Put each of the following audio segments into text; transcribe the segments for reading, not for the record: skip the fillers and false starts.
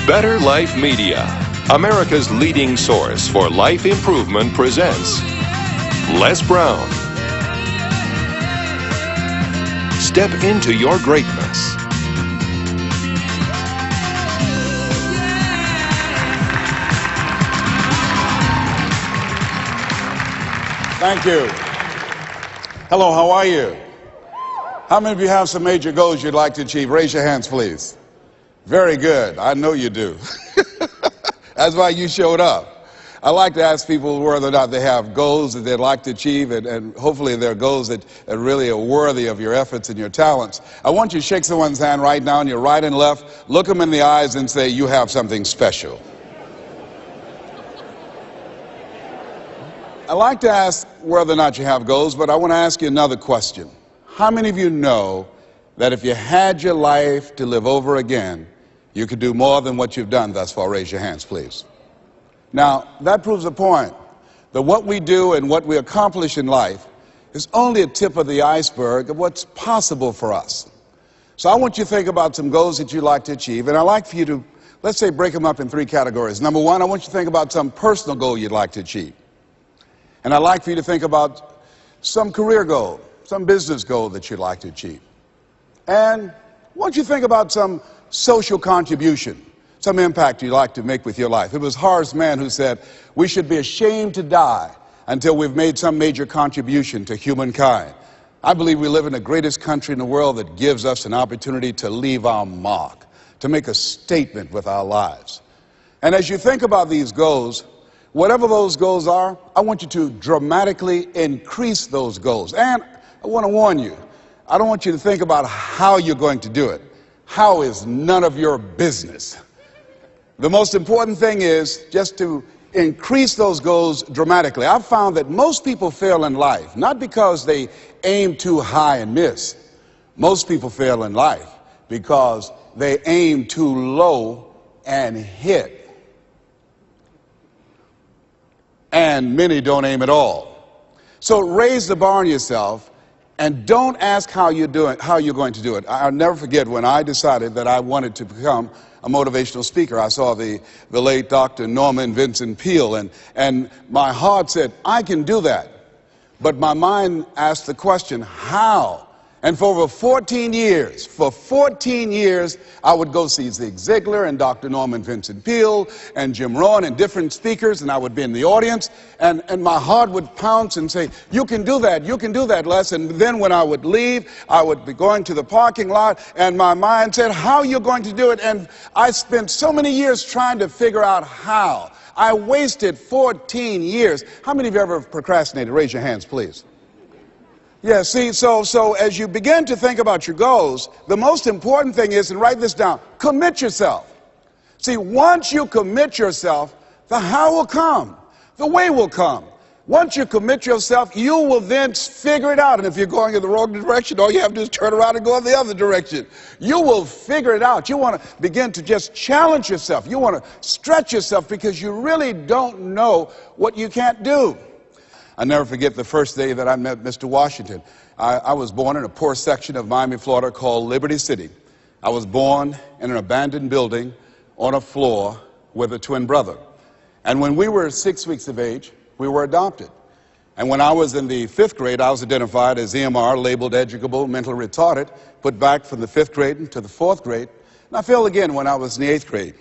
Better Life Media, America's leading source for life improvement, presents Les Brown. Step into your greatness. Thank you. Hello, how are you? How many of you have some major goals you'd like to achieve? Raise your hands, please. Very good. I know you do. That's why you showed up. I like to ask people whether or not they have goals that they'd like to achieve, and hopefully they're goals that really are worthy of your efforts and your talents. I want you to shake someone's hand right now on your right and left, look them in the eyes and say, you have something special. I like to ask whether or not you have goals, but I want to ask you another question. How many of you know that if you had your life to live over again, you could do more than what you've done thus far? Raise your hands, please. Now, that proves the point that what we do and what we accomplish in life is only a tip of the iceberg of what's possible for us. So I want you to think about some goals that you'd like to achieve, and I'd like for you to, let's say, break them up in three categories. Number one, I want you to think about some personal goal you'd like to achieve. And I'd like for you to think about some career goal, some business goal that you'd like to achieve. And I want you to think about some social contribution, some impact you'd like to make with your life. It was Horace Mann who said, we should be ashamed to die until we've made some major contribution to humankind. I believe we live in the greatest country in the world that gives us an opportunity to leave our mark, to make a statement with our lives. And as you think about these goals, whatever those goals are, I want you to dramatically increase those goals. And I want to warn you, I don't want you to think about how you're going to do it. How is none of your business. The most important thing is just to increase those goals dramatically. I've found that most people fail in life, not because they aim too high and miss. Most people fail in life because they aim too low and hit. And many don't aim at all. So raise the bar on yourself and don't ask how you're going to do it. I'll never forget when I decided that I wanted to become a motivational speaker. I saw the late Dr. Norman Vincent Peale, and my heart said, I can do that. But my mind asked the question, how? And for over 14 years, I would go see Zig Ziglar and Dr. Norman Vincent Peale and Jim Rohn and different speakers, and I would be in the audience, and my heart would pounce and say, you can do that, Les. And then when I would leave, I would be going to the parking lot, and my mind said, how are you going to do it? And I spent so many years trying to figure out how. I wasted 14 years. How many of you ever procrastinated? Raise your hands, please. Yeah, see, so as you begin to think about your goals, the most important thing is, and write this down, commit yourself. See, once you commit yourself, the how will come, the way will come. Once you commit yourself, you will then figure it out. And if you're going in the wrong direction, all you have to do is turn around and go in the other direction. You will figure it out. You want to begin to just challenge yourself. You want to stretch yourself because you really don't know what you can't do. I'll never forget the first day that I met Mr. Washington. I was born in a poor section of Miami, Florida called Liberty City. I was born in an abandoned building on a floor with a twin brother. And when we were 6 weeks of age, we were adopted. And when I was in the 5th grade, I was identified as EMR, labeled educable, mentally retarded, put back from the 5th grade into the 4th grade. And I failed again when I was in the 8th grade.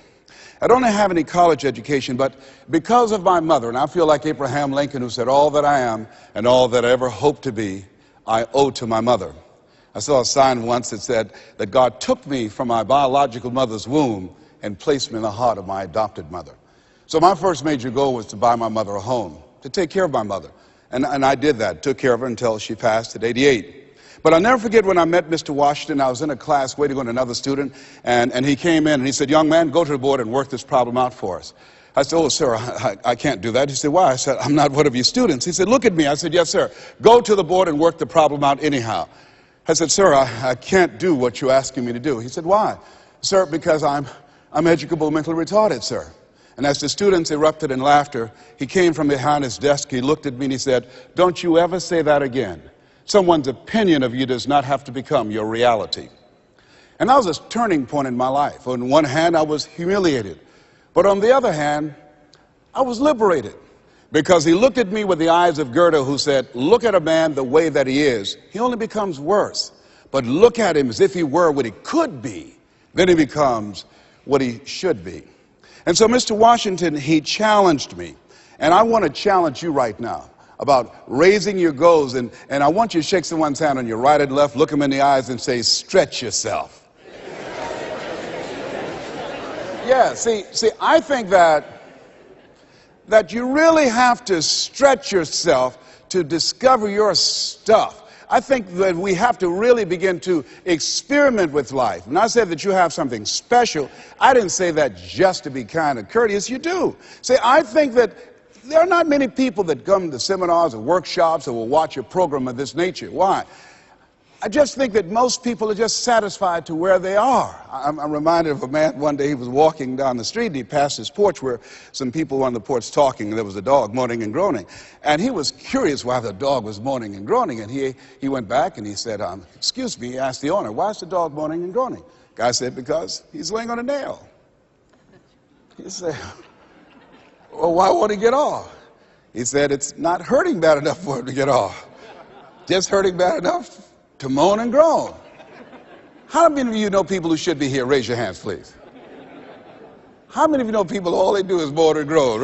I don't have any college education, but because of my mother, and I feel like Abraham Lincoln, who said, all that I am and all that I ever hope to be, I owe to my mother. I saw a sign once that said that God took me from my biological mother's womb and placed me in the heart of my adopted mother. So my first major goal was to buy my mother a home, to take care of my mother. And I did that, took care of her until she passed at 88. But I'll never forget when I met Mr. Washington. I was in a class waiting on another student, and he came in and he said, young man, go to the board and work this problem out for us. I said, oh, sir, I can't do that. He said, why? I said, I'm not one of your students. He said, look at me. I said, yes, sir. Go to the board and work the problem out anyhow. I said, sir, I can't do what you're asking me to do. He said, why? Sir, because I'm educable, mentally retarded, sir. And as the students erupted in laughter, he came from behind his desk, he looked at me and he said, don't you ever say that again. Someone's opinion of you does not have to become your reality. And that was a turning point in my life. On one hand, I was humiliated. But on the other hand, I was liberated. Because he looked at me with the eyes of Goethe, who said, look at a man the way that he is. He only becomes worse. But look at him as if he were what he could be. Then he becomes what he should be. And so Mr. Washington, he challenged me. And I want to challenge you right now about raising your goals. And I want you to shake someone's hand on your right and left, look them in the eyes and say, stretch yourself. Yeah, see, I think that you really have to stretch yourself to discover your stuff. I think that we have to really begin to experiment with life. When I said that you have something special, I didn't say that just to be kind and courteous. You do. See, I think that there are not many people that come to seminars or workshops or will watch a program of this nature. Why? I just think that most people are just satisfied to where they are. I'm reminded of a man one day. He was walking down the street and he passed his porch where some people were on the porch talking, and there was a dog moaning and groaning. And he was curious why the dog was moaning and groaning. And he went back and he said, excuse me, he asked the owner, why is the dog moaning and groaning? The guy said, because he's laying on a nail. He said, well, why won't he get off? He said, it's not hurting bad enough for him to get off. Just hurting bad enough to moan and groan. How many of you know people who should be here? Raise your hands, please. How many of you know people all they do is moan and groan?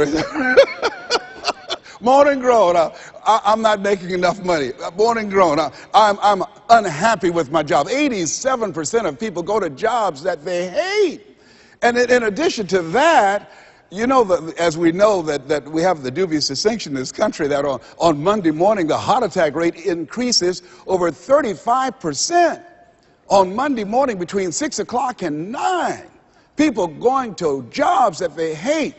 Moan and groan. I'm not making enough money. Moan and groan. I'm unhappy with my job. 87% of people go to jobs that they hate. And in addition to that, you know, as we know that we have the dubious distinction in this country that on Monday morning the heart attack rate increases over 35%. On Monday morning between 6 o'clock and 9, people going to jobs that they hate.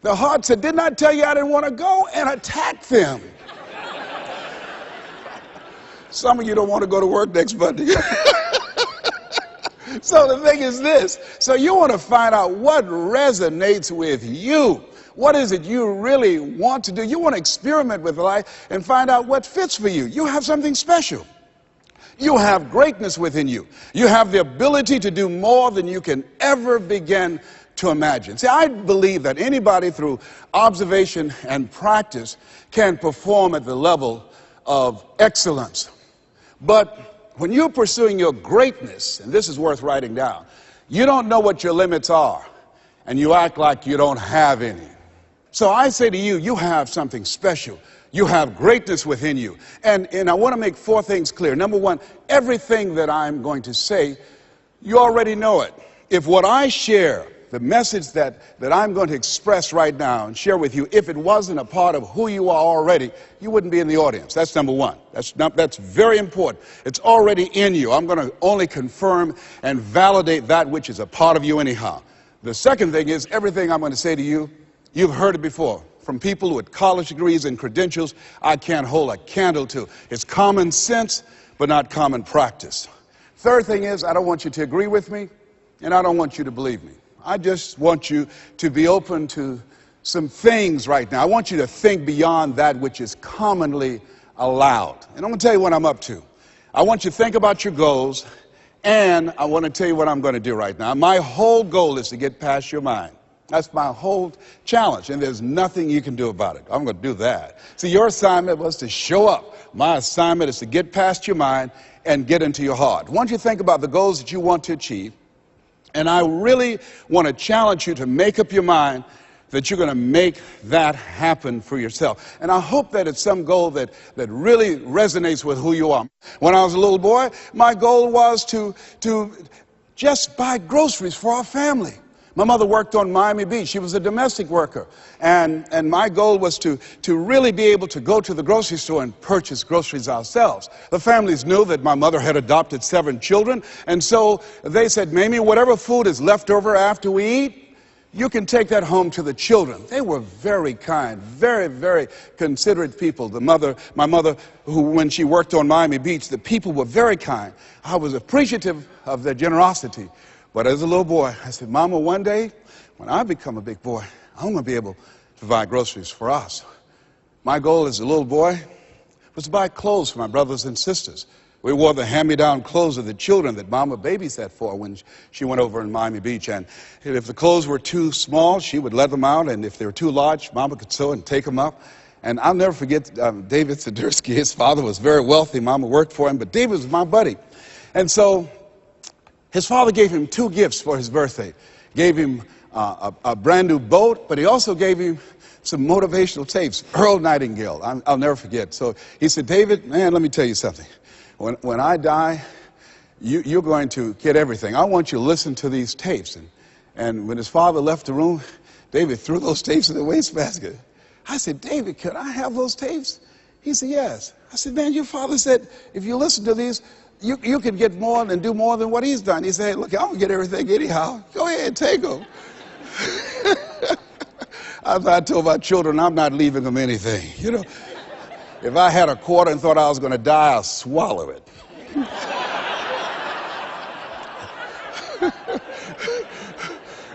The heart said, didn't I tell you I didn't want to go? And attack them. Some of you don't want to go to work next Monday. So the thing is this. So you want to find out what resonates with you. What is it you really want to do? You want to experiment with life and find out what fits for you. You have something special. You have greatness within you. You have the ability to do more than you can ever begin to imagine. See, I believe that anybody through observation and practice can perform at the level of excellence. But when you're pursuing your greatness, and this is worth writing down, you don't know what your limits are, and you act like you don't have any. So I say to you, you have something special. You have greatness within you. And I want to make 4 things clear. Number 1, everything that I'm going to say, you already know it. If what I share, the message that I'm going to express right now and share with you, if it wasn't a part of who you are already, you wouldn't be in the audience. That's number 1. That's very important. It's already in you. I'm going to only confirm and validate that which is a part of you anyhow. The second thing is, everything I'm going to say to you, you've heard it before. From people with college degrees and credentials, I can't hold a candle to. It's common sense, but not common practice. Third thing is, I don't want you to agree with me, and I don't want you to believe me. I just want you to be open to some things right now. I want you to think beyond that which is commonly allowed. And I'm going to tell you what I'm up to. I want you to think about your goals, and I want to tell you what I'm going to do right now. My whole goal is to get past your mind. That's my whole challenge, and there's nothing you can do about it. I'm going to do that. See, your assignment was to show up. My assignment is to get past your mind and get into your heart. Once you think about the goals that you want to achieve, and I really want to challenge you to make up your mind that you're going to make that happen for yourself. And I hope that it's some goal that really resonates with who you are. When I was a little boy, my goal was to just buy groceries for our family. My mother worked on Miami Beach. She was a domestic worker. And my goal was to really be able to go to the grocery store and purchase groceries ourselves. The families knew that my mother had adopted 7 children. And so they said, Mamie, whatever food is left over after we eat, you can take that home to the children. They were very kind, very, very considerate people. My mother, who when she worked on Miami Beach, the people were very kind. I was appreciative of their generosity. But as a little boy, I said, Mama, one day, when I become a big boy, I'm going to be able to buy groceries for us. My goal as a little boy was to buy clothes for my brothers and sisters. We wore the hand-me-down clothes of the children that Mama babysat for when she went over in Miami Beach. And if the clothes were too small, she would let them out. And if they were too large, Mama could sew and take them up. And I'll never forget David Sidursky. His father was very wealthy. Mama worked for him, but David was my buddy. And so his father gave him 2 gifts for his birthday. Gave him a brand new boat, but he also gave him some motivational tapes. Earl Nightingale, I'll never forget. So he said, David, man, let me tell you something. When I die, you're going to get everything. I want you to listen to these tapes. And when his father left the room, David threw those tapes in the wastebasket. I said, David, could I have those tapes? He said, yes. I said, man, your father said, if you listen to these, you can get more and do more than what he's done. He said, hey, look, I'm going to get everything anyhow. Go ahead, take them. I told my children, I'm not leaving them anything. You know, if I had a quarter and thought I was going to die, I'll swallow it.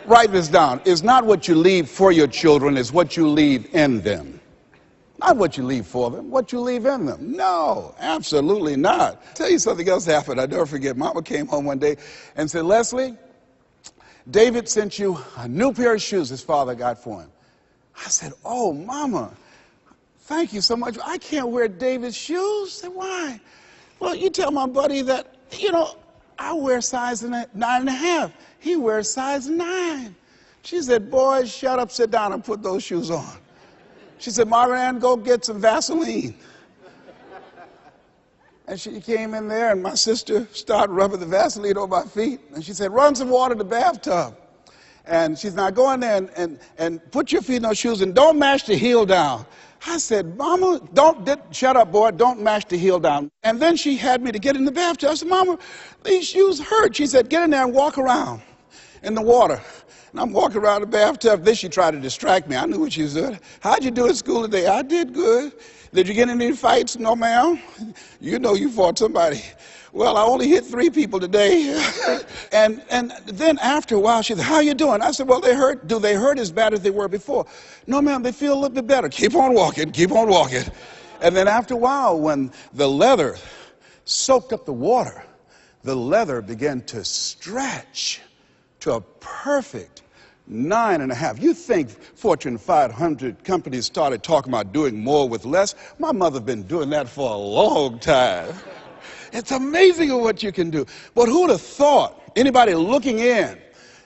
Write this down. It's not what you leave for your children, it's what you leave in them. Not what you leave for them, what you leave in them. No, absolutely not. I'll tell you something else happened. I'll never forget. Mama came home one day and said, Leslie, David sent you a new pair of shoes his father got for him. I said, oh, Mama, thank you so much. I can't wear David's shoes. I said, why? Well, you tell my buddy that, you know, I wear size 9.5. He wears size 9. She said, boy, shut up, sit down, and put those shoes on. She said, Margaret Ann, go get some Vaseline. And she came in there, and my sister started rubbing the Vaseline on my feet. And she said, run some water in the bathtub. And she said, now go in there and put your feet in those shoes and don't mash the heel down. I said, Mama, shut up, boy, don't mash the heel down. And then she had me to get in the bathtub. I said, Mama, these shoes hurt. She said, get in there and walk around in the water. And I'm walking around the bathtub. Then she tried to distract me. I knew what she was doing. How'd you do at school today? I did good. Did you get in any fights? No, ma'am. You know you fought somebody. Well, I only hit 3 people today. and then after a while, she said, how you doing? I said, well, they hurt. Do they hurt as bad as they were before? No, ma'am, they feel a little bit better. Keep on walking, keep on walking. And then after a while, when the leather soaked up the water, the leather began to stretch to a perfect 9.5. You think Fortune 500 companies started talking about doing more with less? My mother's been doing that for a long time. It's amazing what you can do. But who'd have thought, anybody looking in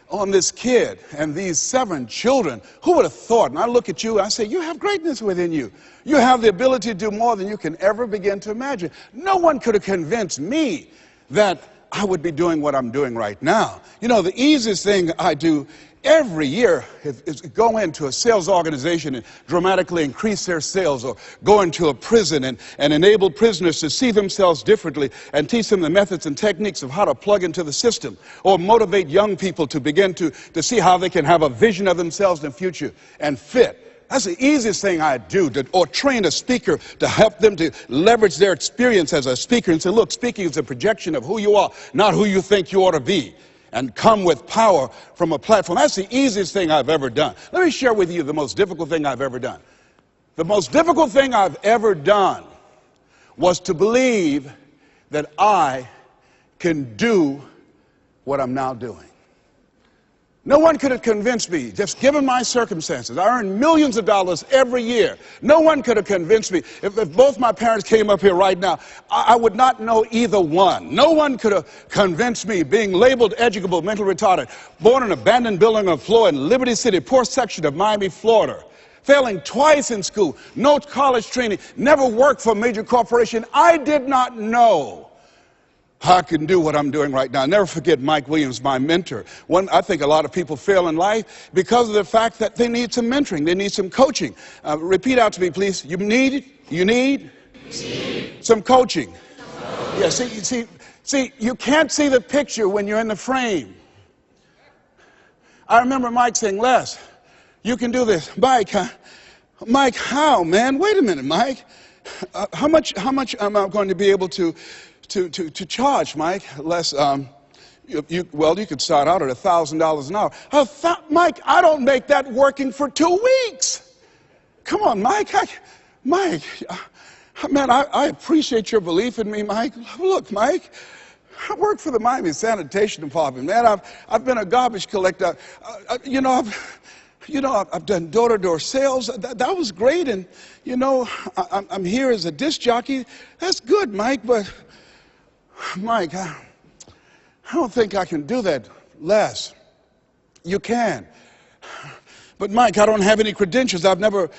on this kid and these 7 children, who would have thought? And I look at you and I say, you have greatness within you. You have the ability to do more than you can ever begin to imagine. No one could have convinced me that I would be doing what I'm doing right now. You know, the easiest thing I do every year is go into a sales organization and dramatically increase their sales, or go into a prison and enable prisoners to see themselves differently and teach them the methods and techniques of how to plug into the system, or motivate young people to begin to see how they can have a vision of themselves in the future and fit. That's the easiest thing I do, or train a speaker to help them to leverage their experience as a speaker and say, look, speaking is a projection of who you are, not who you think you ought to be, and come with power from a platform. That's the easiest thing I've ever done. Let me share with you the most difficult thing I've ever done. The most difficult thing I've ever done was to believe that I can do what I'm now doing. No one could have convinced me, just given my circumstances. I earn millions of dollars every year. No one could have convinced me. If both my parents came up here right now, I would not know either one. No one could have convinced me, being labeled educable, mentally retarded, born in an abandoned building on the floor in Liberty City, poor section of Miami, Florida, failing twice in school, no college training, never worked for a major corporation. I did not know I can do what I'm doing right now. I'll never forget Mike Williams, my mentor. I think a lot of people fail in life because of the fact that they need some mentoring. They need some coaching. Repeat out to me, please. You need some coaching. Yeah, see, you can't see the picture when you're in the frame. I remember Mike saying, Les, you can do this. Mike, how, man? Wait a minute, Mike. How much am I going to be able to charge, Mike? Less, you could start out at $1,000 an hour. Mike, I don't make that working for 2 weeks. Come on, Mike. Man, I appreciate your belief in me, Mike. Look, Mike, I work for the Miami Sanitation Department, man. I've been a garbage collector. I've done door-to-door sales. That was great, and I'm here as a disc jockey. That's good, Mike. But Mike, I don't think I can do that, Les. You can. But Mike, I don't have any credentials. I've never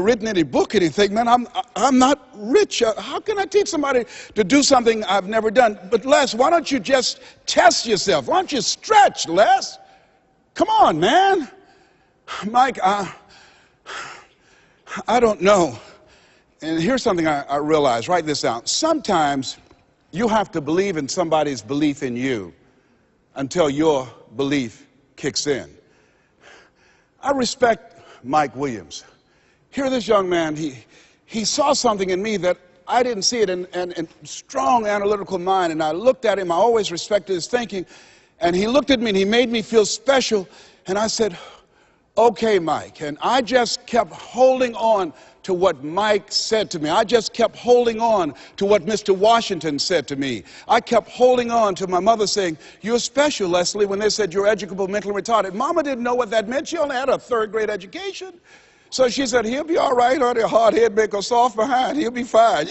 written any book, anything, man. I'm not rich. How can I teach somebody to do something I've never done? But Les, why don't you just test yourself? Why don't you stretch, Les? Come on, man. Mike, I don't know. And here's something I realized. Write this down. Sometimes you have to believe in somebody's belief in you until your belief kicks in. I respect Mike Williams. Here, this young man, he saw something in me that I didn't see it, and strong analytical mind, and I looked at him. I always respected his thinking, and he looked at me and he made me feel special, and I said, okay, Mike. And I just kept holding on to what Mike said to me. I just kept holding on to what Mr. Washington said to me. I kept holding on to my mother saying, you're special, Leslie, when they said you're educable, mentally retarded. Mama didn't know what that meant. She only had a third-grade education. So she said, he'll be all right, honey. A hard head make a soft behind. He'll be fine.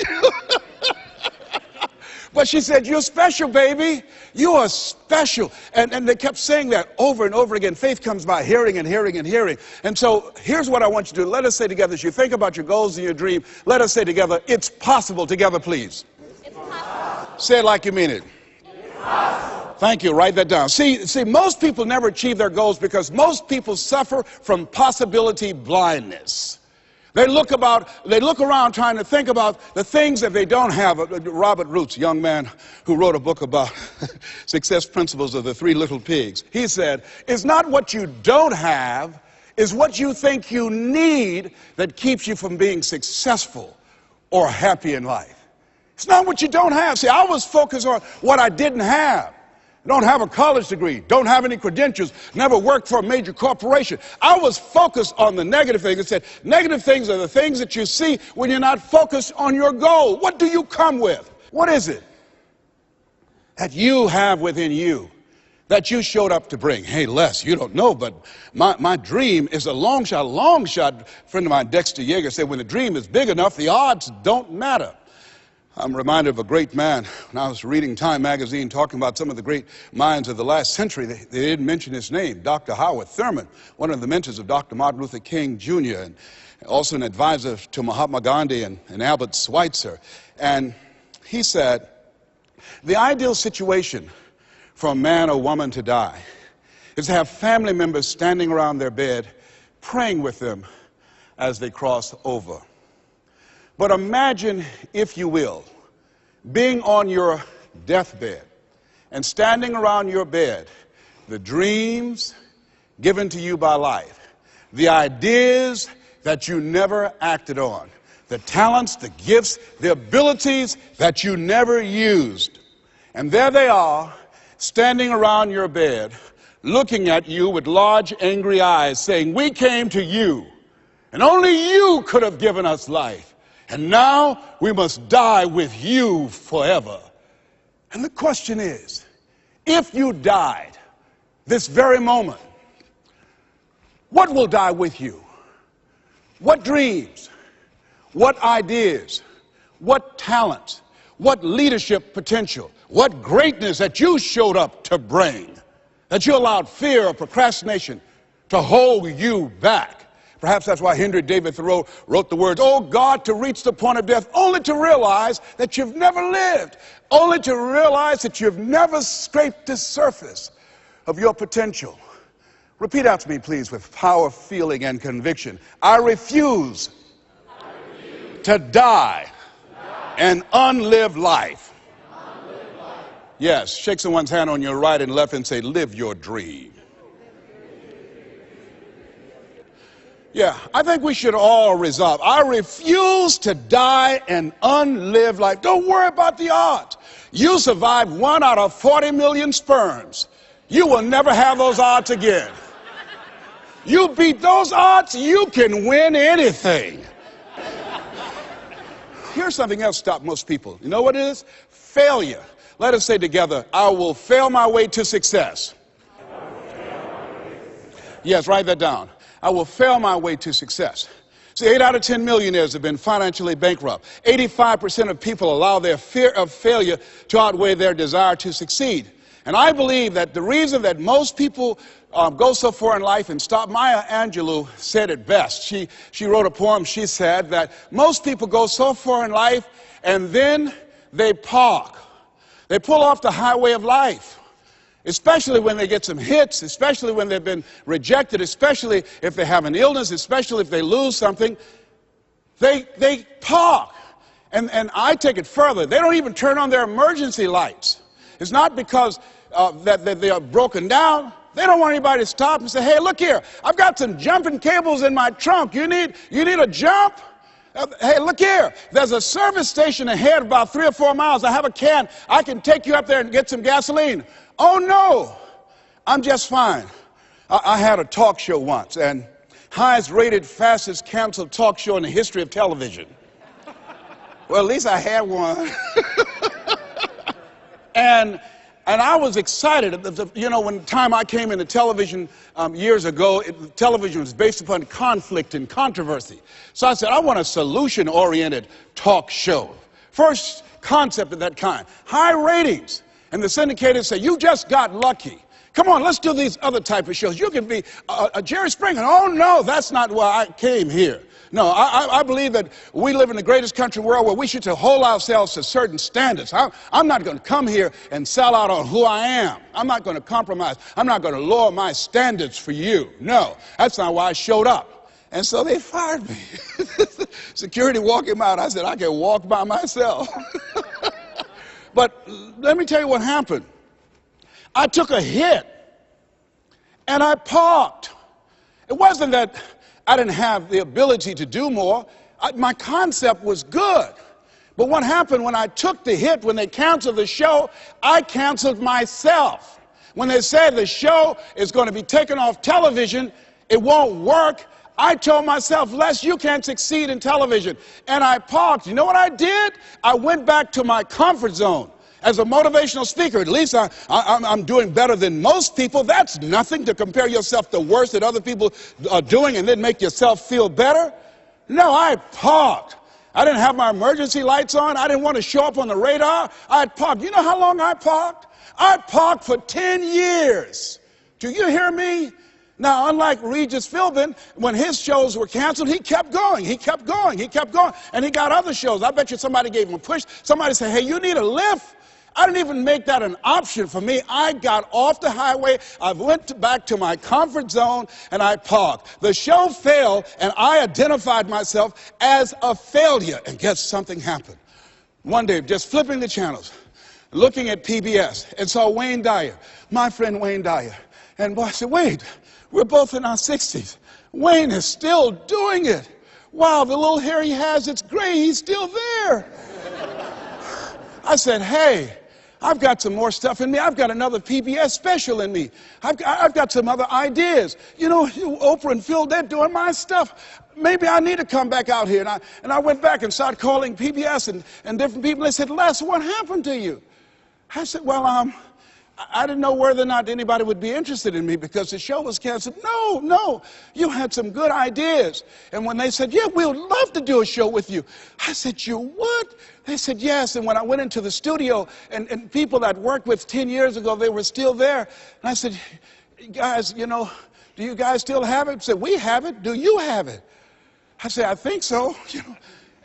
But she said, you're special, baby. You are special. And they kept saying that over and over again. Faith comes by hearing and hearing and hearing. And so here's what I want you to do. Let us say together, as you think about your goals and your dream, let us say together, it's possible. Together, please. It's possible. Say it like you mean it. It's possible. Thank you. Write that down. See, most people never achieve their goals because most people suffer from possibility blindness. They look around trying to think about the things that they don't have. Robert Roots, young man who wrote a book about success principles of the Three Little Pigs. He said, it's not what you don't have, it's what you think you need that keeps you from being successful or happy in life. It's not what you don't have. See, I was focused on what I didn't have. Don't have a college degree, don't have any credentials, never worked for a major corporation. I was focused on the negative things. It said, negative things are the things that you see when you're not focused on your goal. What do you come with? What is it that you have within you that you showed up to bring? Hey, Les, you don't know, but my dream is a long shot. A long shot, a friend of mine, Dexter Yeager, said, when the dream is big enough, the odds don't matter. I'm reminded of a great man when I was reading Time magazine talking about some of the great minds of the last century. They didn't mention his name, Dr. Howard Thurman, one of the mentors of Dr. Martin Luther King Jr., and also an advisor to Mahatma Gandhi and Albert Schweitzer. And he said, the ideal situation for a man or woman to die is to have family members standing around their bed praying with them as they cross over. But imagine, if you will, being on your deathbed and standing around your bed, the dreams given to you by life, the ideas that you never acted on, the talents, the gifts, the abilities that you never used. And there they are, standing around your bed, looking at you with large, angry eyes, saying, we came to you, and only you could have given us life. And now we must die with you forever. And the question is, if you died this very moment, what will die with you? What dreams? What ideas? What talents? What leadership potential? What greatness that you showed up to bring? That you allowed fear or procrastination to hold you back? Perhaps that's why Henry David Thoreau wrote the words, oh God, to reach the point of death, only to realize that you've never lived, only to realize that you've never scraped the surface of your potential. Repeat out to me, please, with power, feeling, and conviction. I refuse to die an unlived life. Yes, shake someone's hand on your right and left and say, live your dream. Yeah, I think we should all resolve. I refuse to die an unlived life. Don't worry about the odds. You survived 1 out of 40 million sperms. You will never have those odds again. You beat those odds, you can win anything. here's something else stops most people. You know what it is? Failure. Let us say together, I will fail my way to success. Yes, write that down. I will fail my way to success. See, 8 out of 10 millionaires have been financially bankrupt. 85% of people allow their fear of failure to outweigh their desire to succeed. And I believe that the reason that most people go so far in life, and stop, Maya Angelou said it best. She wrote a poem. She said that most people go so far in life and then they park. They pull off the highway of life, especially when they get some hits, especially when they've been rejected, especially if they have an illness, especially if they lose something. They park. And I take it further. They don't even turn on their emergency lights. It's not because that they are broken down. They don't want anybody to stop and say, hey, look here, I've got some jumping cables in my trunk. You need a jump? Hey, look here, there's a service station ahead about 3 or 4 miles. I have a can. I can take you up there and get some gasoline. Oh, no, I'm just fine. I had a talk show once, and highest rated, fastest canceled talk show in the history of television. Well, at least I had one. And I was excited. You know, when time I came into television years ago, television was based upon conflict and controversy. So I said, I want a solution-oriented talk show. First concept of that kind. High ratings. And the syndicators say, you just got lucky. Come on, let's do these other type of shows. You can be a Jerry Springer. Oh, no, that's not why I came here. No, I believe that we live in the greatest country in the world where we should hold ourselves to certain standards. I'm not going to come here and sell out on who I am. I'm not going to compromise. I'm not going to lower my standards for you. No, that's not why I showed up. And so they fired me. Security walked him out. I said, I can walk by myself. But let me tell you what happened. I took a hit, and I parked. It wasn't that I didn't have the ability to do more. My concept was good. But what happened when I took the hit, when they canceled the show, I canceled myself. When they said the show is going to be taken off television, it won't work, I told myself, Les, you can't succeed in television. And I parked. You know what I did? I went back to my comfort zone. As a motivational speaker, at least I'm doing better than most people. That's nothing to compare yourself to worse that other people are doing and then make yourself feel better. No, I parked. I didn't have my emergency lights on. I didn't want to show up on the radar. I parked. You know how long I parked? I parked for 10 years. Do you hear me? Now, unlike Regis Philbin, when his shows were canceled, he kept going, he kept going, he kept going, and he got other shows. I bet you somebody gave him a push. Somebody said, hey, you need a lift? I didn't even make that an option for me. I got off the highway, I went back to my comfort zone, and I parked. The show failed, and I identified myself as a failure. And guess something happened. One day, just flipping the channels, looking at PBS, and saw Wayne Dyer, my friend Wayne Dyer. And boy, I said, wait, we're both in our 60s. Wayne is still doing it. Wow, the little hair he has, it's gray, he's still there. I said, hey, I've got some more stuff in me. I've got another PBS special in me. I've got some other ideas. You know, Oprah and Phil, they're doing my stuff. Maybe I need to come back out here. And I went back and started calling PBS and different people. They said, Les, what happened to you? I said, well, I didn't know whether or not anybody would be interested in me because the show was canceled. No, you had some good ideas. And when they said, yeah, we would love to do a show with you, I said, you would? They said, yes. And when I went into the studio, and people that worked with 10 years ago, they were still there. And I said, guys, you know, do you guys still have it? They said, we have it. Do you have it? I said, I think so. You know.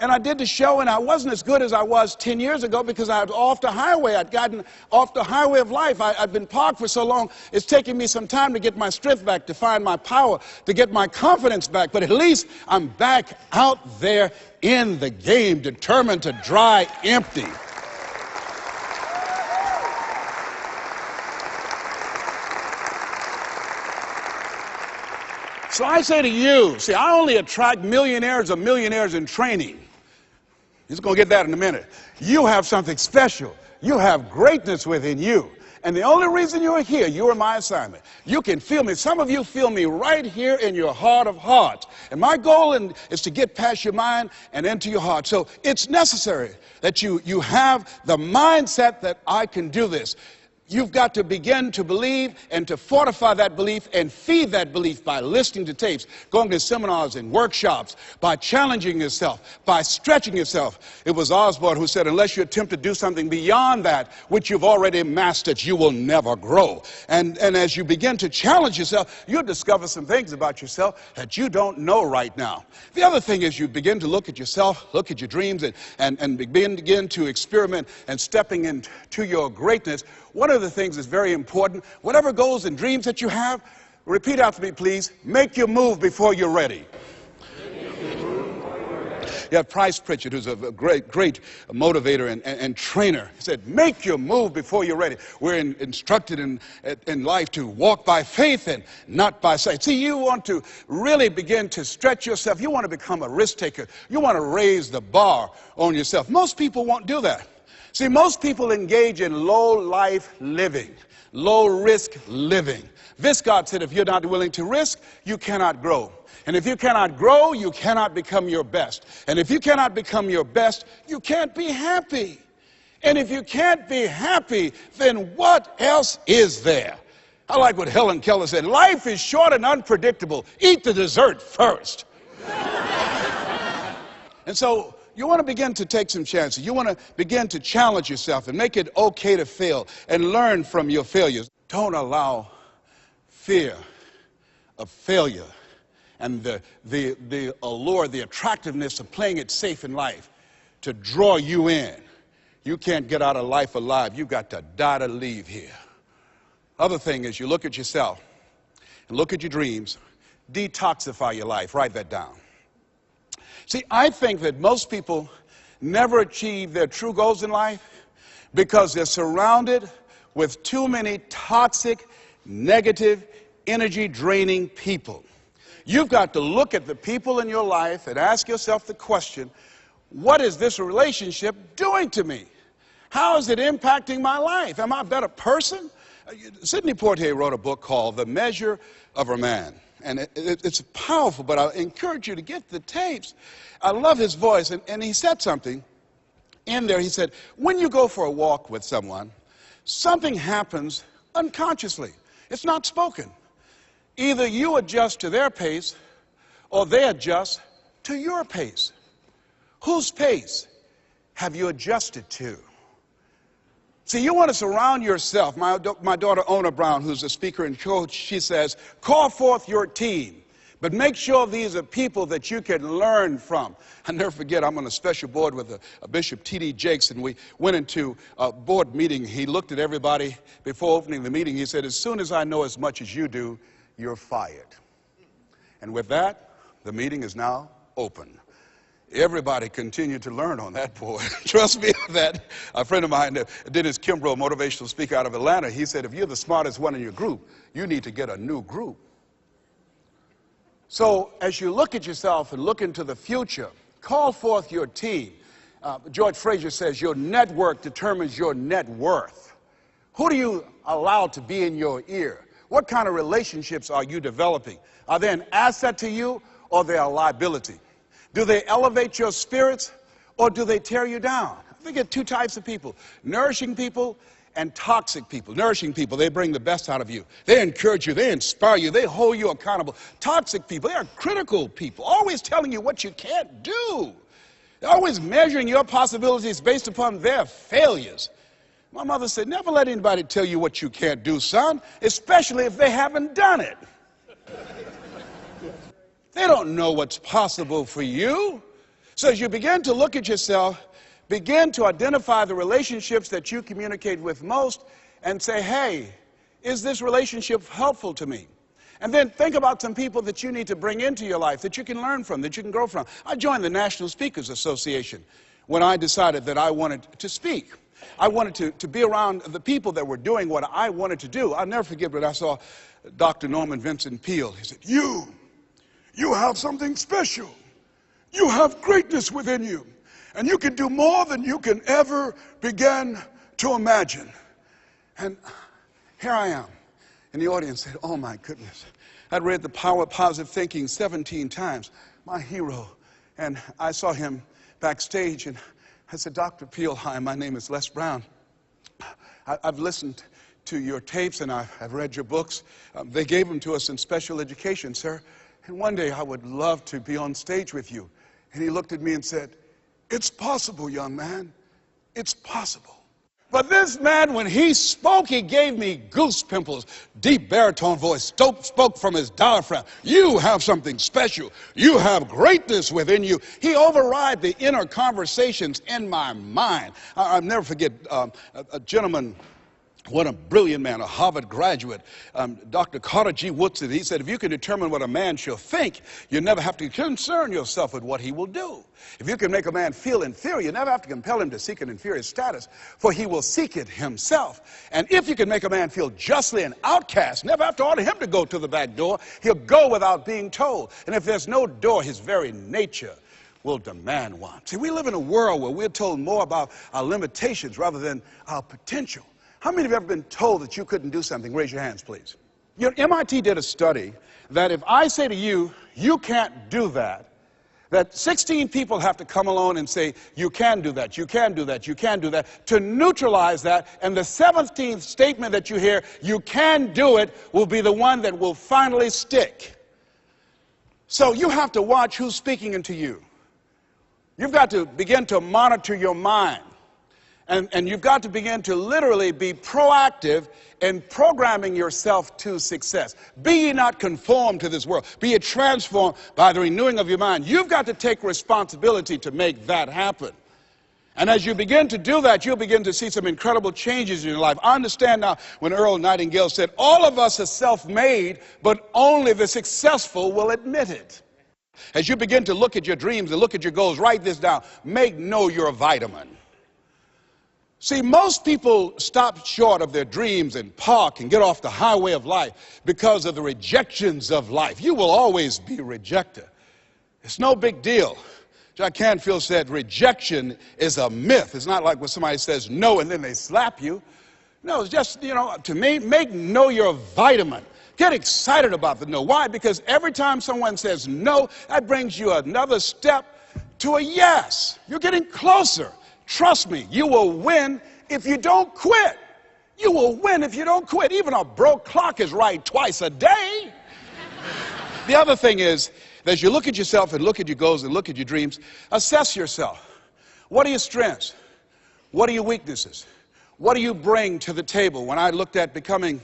And I did the show, and I wasn't as good as I was 10 years ago because I was off the highway. I'd gotten off the highway of life. I'd been parked for so long, it's taking me some time to get my strength back, to find my power, to get my confidence back. But at least I'm back out there in the game, determined to dry empty. So I say to you, see, I only attract millionaires or millionaires in training. He's going to get that in a minute. You have something special. You have greatness within you. And the only reason you're here, you are my assignment. You can feel me. Some of you feel me right here in your heart of hearts. And my goal is to get past your mind and into your heart. So it's necessary that you have the mindset that I can do this. You've got to begin to believe and to fortify that belief and feed that belief by listening to tapes, going to seminars and workshops, by challenging yourself, by stretching yourself. It was Osborne who said, unless you attempt to do something beyond that which you've already mastered, you will never grow. And as you begin to challenge yourself, you'll discover some things about yourself that you don't know right now. The other thing is you begin to look at yourself, look at your dreams, and begin to experiment and stepping into your greatness. One of the things that's very important, whatever goals and dreams that you have, repeat after me, please, make your move before you're ready. You have Price Pritchett, who's a great motivator and trainer. He said, make your move before you're ready. We're instructed in life to walk by faith and not by sight. See, you want to really begin to stretch yourself. You want to become a risk taker. You want to raise the bar on yourself. Most people won't do that. See, most people engage in low-life living, low-risk living. Viscott said, if you're not willing to risk, you cannot grow. And if you cannot grow, you cannot become your best. And if you cannot become your best, you can't be happy. And if you can't be happy, then what else is there? I like what Helen Keller said, life is short and unpredictable. Eat the dessert first. And so, you want to begin to take some chances. You want to begin to challenge yourself and make it okay to fail and learn from your failures. Don't allow fear of failure and the allure, the attractiveness of playing it safe in life to draw you in. You can't get out of life alive. You've got to die to leave here. Other thing is you look at yourself and look at your dreams. Detoxify your life. Write that down. See, I think that most people never achieve their true goals in life because they're surrounded with too many toxic, negative, energy-draining people. You've got to look at the people in your life and ask yourself the question, what is this relationship doing to me? How is it impacting my life? Am I a better person? Sidney Poitier wrote a book called The Measure of a Man. And it's powerful, but I encourage you to get the tapes. I love his voice, and he said something in there. He said, when you go for a walk with someone, something happens unconsciously. It's not spoken. Either you adjust to their pace, or they adjust to your pace. Whose pace have you adjusted to? See, you want to surround yourself. My daughter, Ona Brown, who's a speaker and coach, she says, call forth your team, but make sure these are people that you can learn from. I'll never forget, I'm on a special board with a Bishop T.D. Jakes, and we went into a board meeting. He looked at everybody before opening the meeting. He said, as soon as I know as much as you do, you're fired. And with that, the meeting is now open. Everybody continued to learn on that board. Trust me that a friend of mine, Dennis Kimbrough, motivational speaker out of Atlanta, he said, if you're the smartest one in your group, you need to get a new group. So as you look at yourself and look into the future, call forth your team. George Fraser says your network determines your net worth. Who do you allow to be in your ear? What kind of relationships are you developing? Are they an asset to you, or are they a liability? Do they elevate your spirits, or do they tear you down? I think of two types of people, nourishing people and toxic people. Nourishing people, they bring the best out of you. They encourage you, they inspire you, they hold you accountable. Toxic people, they are critical people, always telling you what you can't do. They're always measuring your possibilities based upon their failures. My mother said, never let anybody tell you what you can't do, son, especially if they haven't done it. They don't know what's possible for you. So as you begin to look at yourself, begin to identify the relationships that you communicate with most and say, hey, is this relationship helpful to me? And then think about some people that you need to bring into your life that you can learn from, that you can grow from. I joined the National Speakers Association when I decided that I wanted to speak. I wanted to be around the people that were doing what I wanted to do. I'll never forget when I saw Dr. Norman Vincent Peale. He said, you have something special. You have greatness within you. And you can do more than you can ever begin to imagine. And here I am. And the audience said, oh my goodness. I'd read The Power of Positive Thinking 17 times, my hero. And I saw him backstage, and I said, Dr. Peel, hi, my name is Les Brown. I've listened to your tapes, and I've read your books. They gave them to us in special education, sir. And one day I would love to be on stage with you. And he looked at me and said, it's possible, young man. It's possible. But this man, when he spoke, he gave me goose pimples. Deep baritone voice, spoke from his diaphragm. You have something special. You have greatness within you. He override the inner conversations in my mind. I'll never forget a gentleman, what a brilliant man, a Harvard graduate, Dr. Carter G. Woodson. He said, if you can determine what a man shall think, you never have to concern yourself with what he will do. If you can make a man feel inferior, you never have to compel him to seek an inferior status, for he will seek it himself. And if you can make a man feel justly an outcast, never have to order him to go to the back door. He'll go without being told. And if there's no door, his very nature will demand one. See, we live in a world where we're told more about our limitations rather than our potential. How many have ever been told that you couldn't do something? Raise your hands, please. You know, MIT did a study that if I say to you, you can't do that, that 16 people have to come along and say, you can do that, you can do that, you can do that, to neutralize that, and the 17th statement that you hear, you can do it, will be the one that will finally stick. So you have to watch who's speaking into you. You've got to begin to monitor your mind. And you've got to begin to literally be proactive in programming yourself to success. Be ye not conformed to this world. Be ye transformed by the renewing of your mind. You've got to take responsibility to make that happen. And as you begin to do that, you'll begin to see some incredible changes in your life. I understand now when Earl Nightingale said, all of us are self-made, but only the successful will admit it. As you begin to look at your dreams and look at your goals, write this down. Know you're a vitamin. See, most people stop short of their dreams and park and get off the highway of life because of the rejections of life. You will always be a rejecter. It's no big deal. Jack Canfield said rejection is a myth. It's not like when somebody says no and then they slap you. No, it's just, to me, know you're a vitamin. Get excited about the no. Why? Because every time someone says no, that brings you another step to a yes. You're getting closer. Trust me, you will win if you don't quit. You will win if you don't quit. Even a broke clock is right twice a day. The other thing is, as you look at yourself and look at your goals and look at your dreams, assess yourself. What are your strengths? What are your weaknesses? What do you bring to the table? When I looked at becoming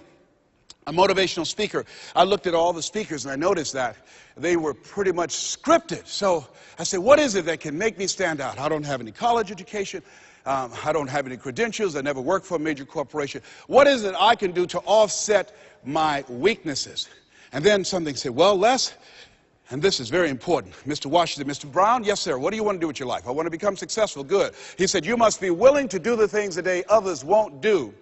a motivational speaker, I looked at all the speakers and I noticed that they were pretty much scripted. So I said, what is it that can make me stand out? I don't have any college education. I don't have any credentials. I never worked for a major corporation. What is it I can do to offset my weaknesses? And then something said, well, Les, and this is very important. Mr. Washington, Mr. Brown, yes, sir. What do you want to do with your life? I want to become successful. Good. He said, you must be willing to do the things today others won't do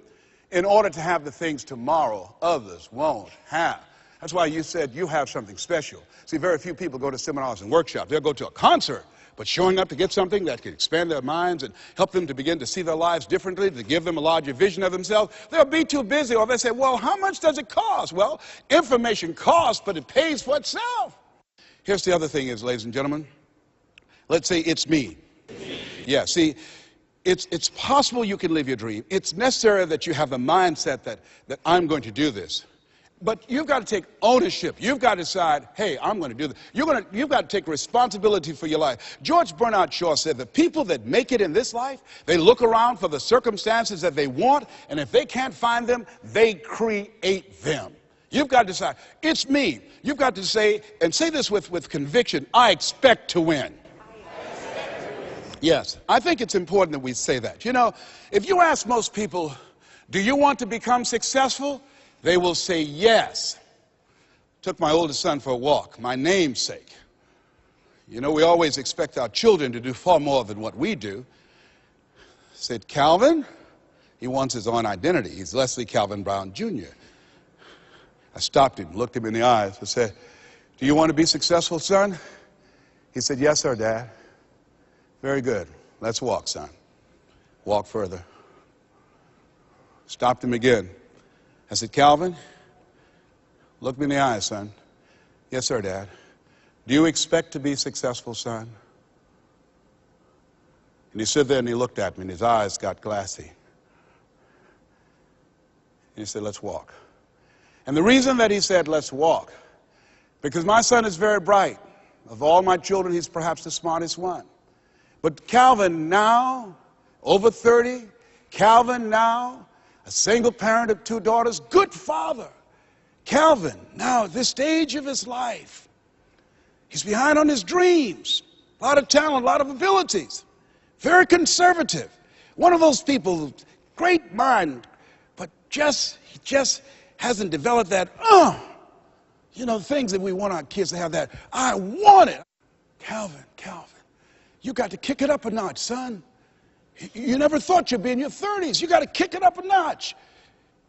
in order to have the things tomorrow others won't have. That's why you said you have something special. See, very few people go to seminars and workshops. They'll go to a concert, but showing up to get something that can expand their minds and help them to begin to see their lives differently, to give them a larger vision of themselves, they'll be too busy. Or they say, well, how much does it cost? Well, information costs, but it pays for itself. Here's the other thing is, ladies and gentlemen, let's say it's me. Yeah, see, it's possible you can live your dream. It's necessary that you have the mindset that I'm going to do this. But you've got to take ownership. You've got to decide, hey, I'm going to do this. You've got to take responsibility for your life. George Bernard Shaw said the people that make it in this life, they look around for the circumstances that they want, and if they can't find them, they create them. You've got to decide, it's me. You've got to say, and say this with conviction, I expect to win. Yes, I think it's important that we say that. You know, if you ask most people, do you want to become successful? They will say yes. Took my oldest son for a walk, my namesake. You know, we always expect our children to do far more than what we do. Said, Calvin, he wants his own identity. He's Leslie Calvin Brown, Jr. I stopped him, looked him in the eyes, and said, do you want to be successful, son? He said, yes, sir, Dad. Very good. Let's walk, son. Walk further. Stopped him again. I said, Calvin, look me in the eyes, son. Yes, sir, Dad. Do you expect to be successful, son? And he stood there and he looked at me and his eyes got glassy. And he said, let's walk. And the reason that he said, let's walk, because my son is very bright. Of all my children, he's perhaps the smartest one. But Calvin now, over 30, Calvin now, a single parent of 2 daughters, good father. Calvin now, at this stage of his life, he's behind on his dreams. A lot of talent, a lot of abilities. Very conservative. One of those people, great mind, but he just hasn't developed that, things that we want our kids to have, that, I want it. Calvin, you got to kick it up a notch, son. You never thought you'd be in your 30s. You got to kick it up a notch.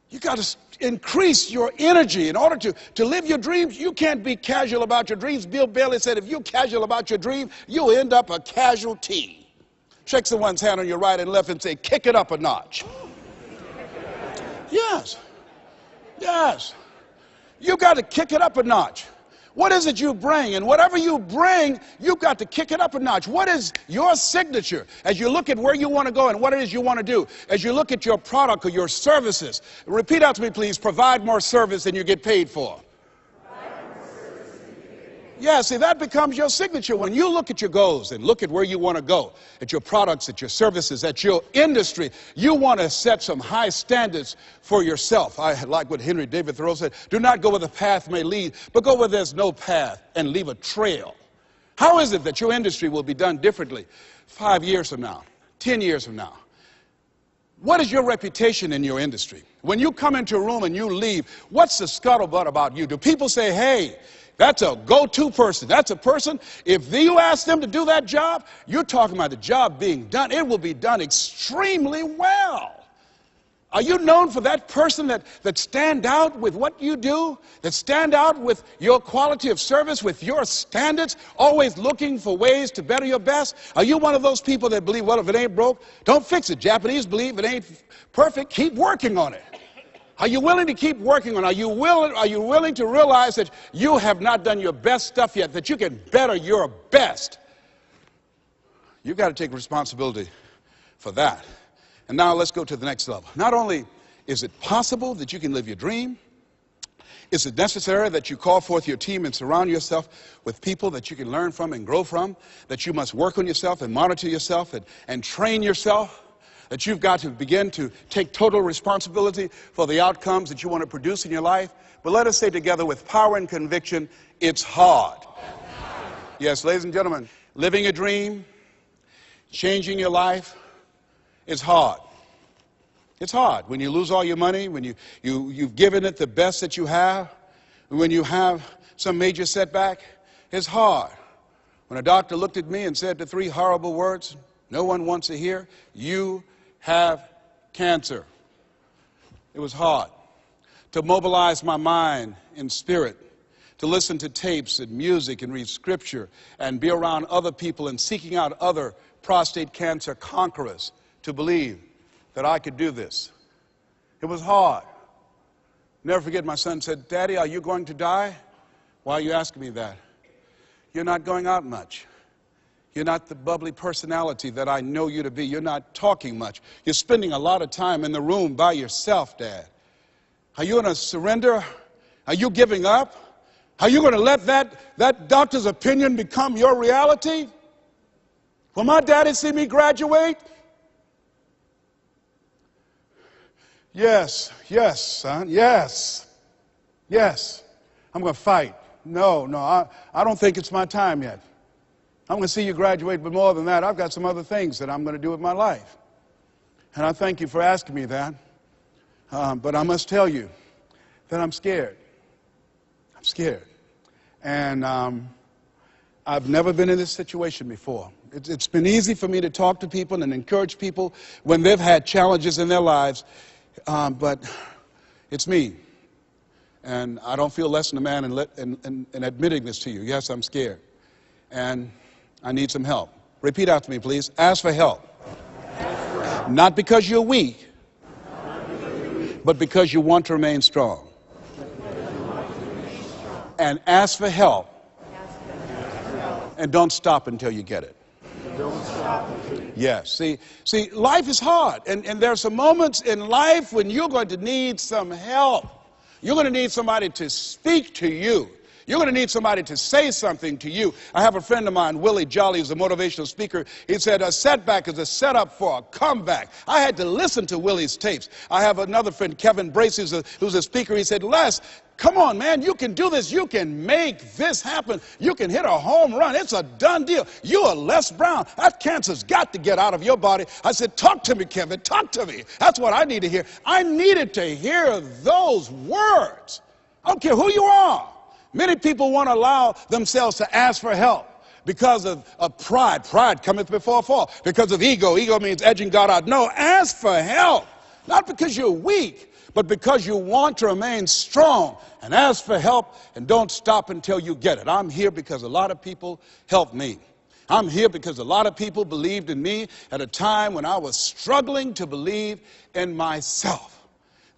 You got to increase your energy in order to live your dreams. You can't be casual about your dreams. Bill Bailey said, if you're casual about your dream, you'll end up a casualty. Shake someone's hand on your right and left and say, kick it up a notch. Yes. You got to kick it up a notch. What is it you bring? And whatever you bring, you've got to kick it up a notch. What is your signature as you look at where you want to go and what it is you want to do? As you look at your product or your services, repeat out to me, please, provide more service than you get paid for. Yeah, see, that becomes your signature. When you look at your goals and look at where you want to go, at your products, at your services, at your industry, you want to set some high standards for yourself. I like what Henry David Thoreau said, do not go where the path may lead, but go where there's no path and leave a trail. How is it that your industry will be done differently 5 years from now, 10 years from now? What is your reputation in your industry? When you come into a room and you leave, what's the scuttlebutt about you? Do people say, hey, that's a go-to person. That's a person, if you ask them to do that job, you're talking about the job being done. It will be done extremely well. Are you known for that person that stand out with what you do, that stand out with your quality of service, with your standards, always looking for ways to better your best? Are you one of those people that believe, well, if it ain't broke, don't fix it? Japanese believe if it ain't perfect, keep working on it. Are you willing to keep working on it? Are you willing to realize that you have not done your best stuff yet, that you can better your best? You've got to take responsibility for that. And now let's go to the next level. Not only is it possible that you can live your dream, is it necessary that you call forth your team and surround yourself with people that you can learn from and grow from, that you must work on yourself and monitor yourself and train yourself, that you've got to begin to take total responsibility for the outcomes that you want to produce in your life. But let us say together with power and conviction, it's hard. Yes, ladies and gentlemen, living a dream, changing your life, is hard. It's hard when you lose all your money, when you've given it the best that you have, when you have some major setback. It's hard. When a doctor looked at me and said the 3 horrible words no one wants to hear, you have cancer. It was hard to mobilize my mind and spirit, to listen to tapes and music and read scripture and be around other people and seeking out other prostate cancer conquerors to believe that I could do this. It was hard. Never forget, my son said, Daddy, are you going to die? Why are you asking me that? You're not going out much. You're not the bubbly personality that I know you to be. You're not talking much. You're spending a lot of time in the room by yourself, Dad. Are you going to surrender? Are you giving up? Are you going to let that doctor's opinion become your reality? Will my daddy see me graduate? Yes, son, yes. I'm going to fight. No, I don't think it's my time yet. I'm going to see you graduate, but more than that, I've got some other things that I'm going to do with my life. And I thank you for asking me that. But I must tell you that I'm scared. I'm scared. And I've never been in this situation before. It's been easy for me to talk to people and encourage people when they've had challenges in their lives. But it's me. And I don't feel less than a man in admitting this to you. Yes, I'm scared. And I need some help. Repeat after me, please. Ask for help. Not because you're weak, but because you want to remain strong. And ask for help. And don't stop until you get it. Yes, see, life is hard. And there are some moments in life when you're going to need some help. You're going to need somebody to speak to you. You're going to need somebody to say something to you. I have a friend of mine, Willie Jolly, who's a motivational speaker. He said, a setback is a setup for a comeback. I had to listen to Willie's tapes. I have another friend, Kevin Brace, who's a speaker. He said, Les, come on, man, you can do this. You can make this happen. You can hit a home run. It's a done deal. You are Les Brown. That cancer's got to get out of your body. I said, talk to me, Kevin. Talk to me. That's what I need to hear. I needed to hear those words. I don't care who you are. Many people won't allow themselves to ask for help because of pride. Pride cometh before a fall. Because of ego. Ego means edging God out. No, ask for help. Not because you're weak, but because you want to remain strong. And ask for help and don't stop until you get it. I'm here because a lot of people helped me. I'm here because a lot of people believed in me at a time when I was struggling to believe in myself.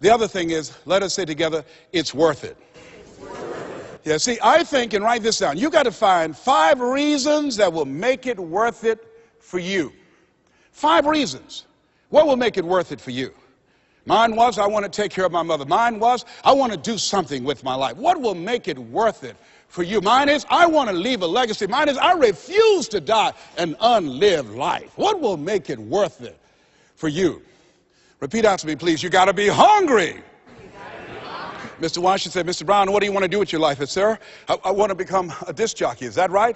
The other thing is, let us say together, it's worth it. Yeah, see, I think, and write this down, you got to find 5 reasons that will make it worth it for you. 5 reasons. What will make it worth it for you? Mine was, I want to take care of my mother. Mine was, I want to do something with my life. What will make it worth it for you? Mine is, I want to leave a legacy. Mine is, I refuse to die an unlived life. What will make it worth it for you? Repeat after me, please. You got to be hungry. Mr. Washington said, Mr. Brown, what do you want to do with your life? I said, sir, I want to become a disc jockey. Is that right?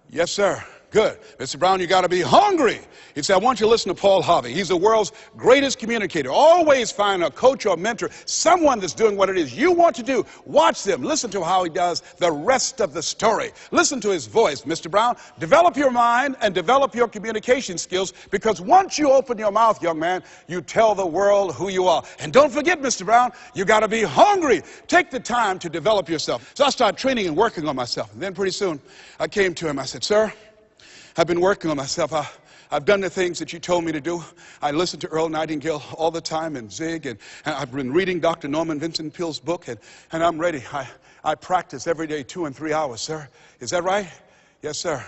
Yes, sir. Good. Mr. Brown, you got to be hungry. He said, I want you to listen to Paul Harvey. He's the world's greatest communicator. Always find a coach or mentor, someone that's doing what it is you want to do. Watch them. Listen to how he does the rest of the story. Listen to his voice, Mr. Brown. Develop your mind and develop your communication skills, because once you open your mouth, young man, you tell the world who you are. And don't forget, Mr. Brown, you got to be hungry. Take the time to develop yourself. So I started training and working on myself. And then pretty soon I came to him. I said, sir, I've been working on myself. I've done the things that you told me to do. I listen to Earl Nightingale all the time and Zig, and I've been reading Dr. Norman Vincent Peale's book, and I'm ready. I practice every day 2 and 3 hours, sir. Is that right? Yes, sir.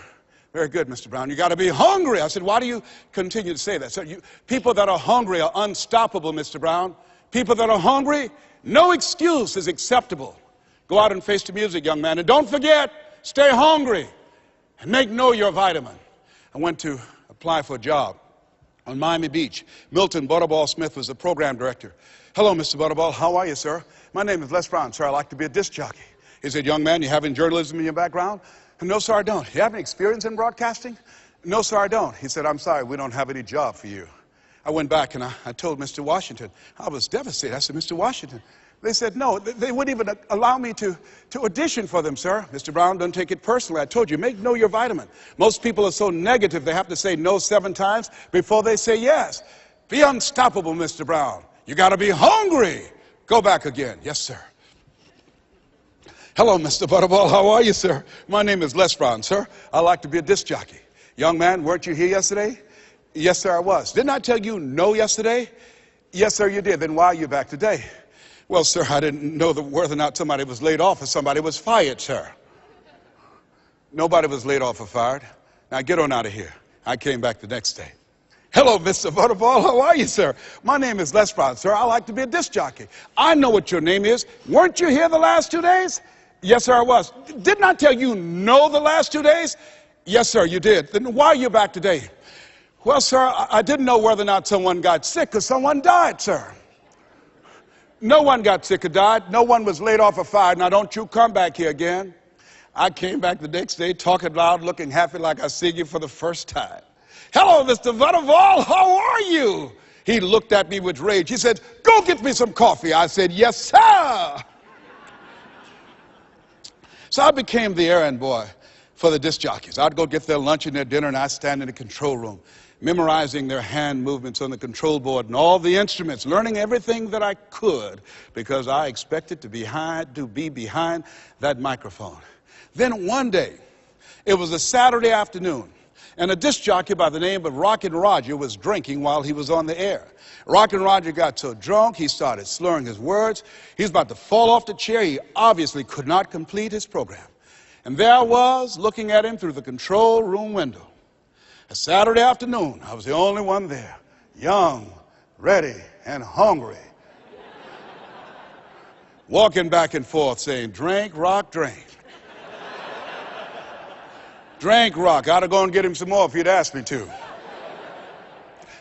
Very good, Mr. Brown. You got to be hungry. I said, why do you continue to say that? Sir, people that are hungry are unstoppable, Mr. Brown. People that are hungry, no excuse is acceptable. Go out and face the music, young man. And don't forget, stay hungry. And make know your vitamin. I went to apply for a job on Miami Beach. Milton Butterball Smith was the program director. Hello, Mr. Butterball. How are you, sir? My name is Les Brown, sir. I like to be a disc jockey. He said, young man, you have any journalism in your background? No, sir, I don't. You have any experience in broadcasting? No, sir, I don't. He said, I'm sorry, we don't have any job for you. I went back and I told Mr. Washington. I was devastated. I said, Mr. Washington. They said, no, they wouldn't even allow me to audition for them, sir. Mr. Brown, don't take it personally. I told you, know your vitamin. Most people are so negative, they have to say no 7 times before they say yes. Be unstoppable, Mr. Brown. You got to be hungry. Go back again. Yes, sir. Hello, Mr. Butterball. How are you, sir? My name is Les Brown, sir. I like to be a disc jockey. Young man, weren't you here yesterday? Yes, sir, I was. Didn't I tell you no yesterday? Yes, sir, you did. Then why are you back today? Well, sir, I didn't know whether or not somebody was laid off or somebody was fired, sir. Nobody was laid off or fired. Now get on out of here. I came back the next day. Hello, Mr. Butterball. How are you, sir? My name is Les Brown, sir. I like to be a disc jockey. I know what your name is. Weren't you here the last 2 days? Yes, sir, I was. Didn't I tell you no the last 2 days? Yes, sir, you did. Then why are you back today? Well, sir, I didn't know whether or not someone got sick because someone died, sir. No one got sick or died. No one was laid off or fired. Now, don't you come back here again. I came back the next day talking loud, looking happy like I see you for the first time. Hello, Mr. Butterball. How are you? He looked at me with rage. He said, go get me some coffee. I said, yes, sir. So I became the errand boy for the disc jockeys. I'd go get their lunch and their dinner, and I'd stand in the control room, memorizing their hand movements on the control board and all the instruments, learning everything that I could because I expected to be behind that microphone. Then one day, it was a Saturday afternoon, And a disc jockey by the name of Rockin' Roger was drinking while he was on the air. Rockin' Roger got so drunk, he started slurring his words. He was about to fall off the chair. He obviously could not complete his program. And there I was, looking at him through the control room window. A Saturday afternoon, I was the only one there, young, ready, and hungry. Walking back and forth saying, drink, rock, drink. Drink, rock. I'd have gone and get him some more if he'd asked me to.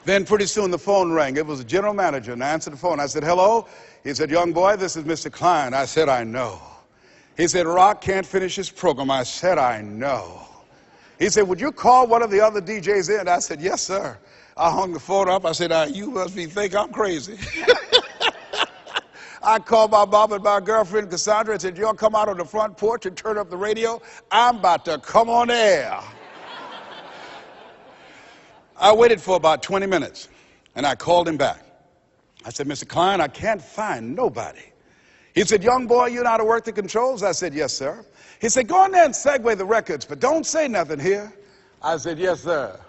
Then pretty soon the phone rang. It was the general manager, and I answered the phone. I said, hello? He said, young boy, this is Mr. Klein. I said, I know. He said, Rock can't finish his program. I said, I know. He said, would you call one of the other DJs in? I said, yes, sir. I hung the phone up. I said, you must think I'm crazy. I called my mom and my girlfriend, Cassandra, and said, y'all come out on the front porch and turn up the radio. I'm about to come on air. I waited for about 20 minutes, and I called him back. I said, Mr. Klein, I can't find nobody. He said, young boy, you know how to work the controls? I said, yes, sir. He said, go in there and segue the records, but don't say nothing here. I said, yes, sir.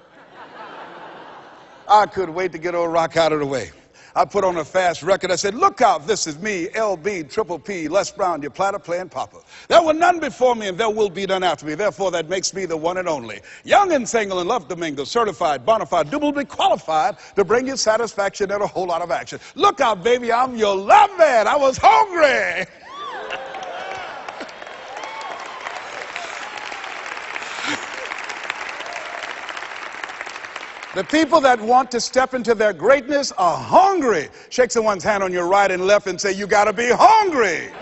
I couldn't wait to get old Rock out of the way. I put on a fast record. I said, look out, this is me, LB, Triple P, Les Brown, your platter playing Papa. There were none before me and there will be none after me. Therefore, that makes me the one and only. Young and single and love to mingle, certified, bona fide, doubly qualified to bring you satisfaction and a whole lot of action. Look out, baby, I'm your love man. I was hungry. The people that want to step into their greatness are hungry. Shake someone's hand on your right and left and say, you got to be hungry.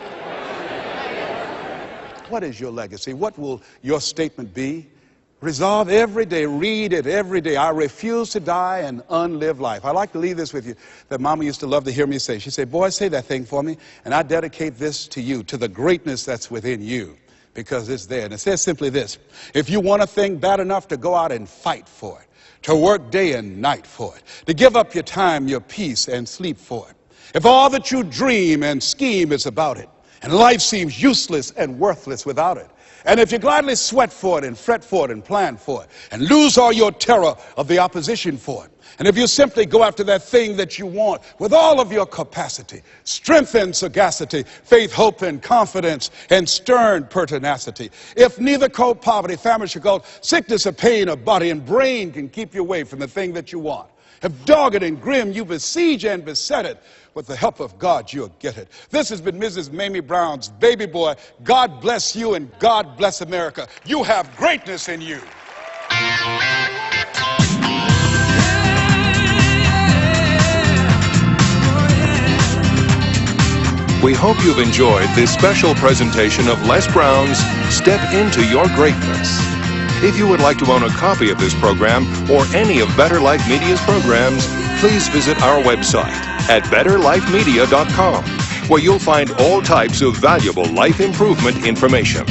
What is your legacy? What will your statement be? Resolve every day, read it every day. I refuse to die an unlived life. I like to leave this with you that Mama used to love to hear me say. She'd say, boy, say that thing for me, and I dedicate this to you, to the greatness that's within you, because it's there. And it says simply this: if you want a thing bad enough to go out and fight for it, to work day and night for it, to give up your time, your peace, and sleep for it. If all that you dream and scheme is about it, and life seems useless and worthless without it, and if you gladly sweat for it and fret for it and plan for it, and lose all your terror of the opposition for it, and if you simply go after that thing that you want with all of your capacity, strength and sagacity, faith, hope, and confidence, and stern pertinacity, if neither cold poverty, famine, shall sickness or pain of body and brain can keep you away from the thing that you want, if dogged and grim you besiege and beset it, with the help of God, you'll get it. This has been Mrs. Mamie Brown's Baby Boy. God bless you and God bless America. You have greatness in you. We hope you've enjoyed this special presentation of Les Brown's Step Into Your Greatness. If you would like to own a copy of this program or any of Better Life Media's programs, please visit our website at betterlifemedia.com, where you'll find all types of valuable life improvement information.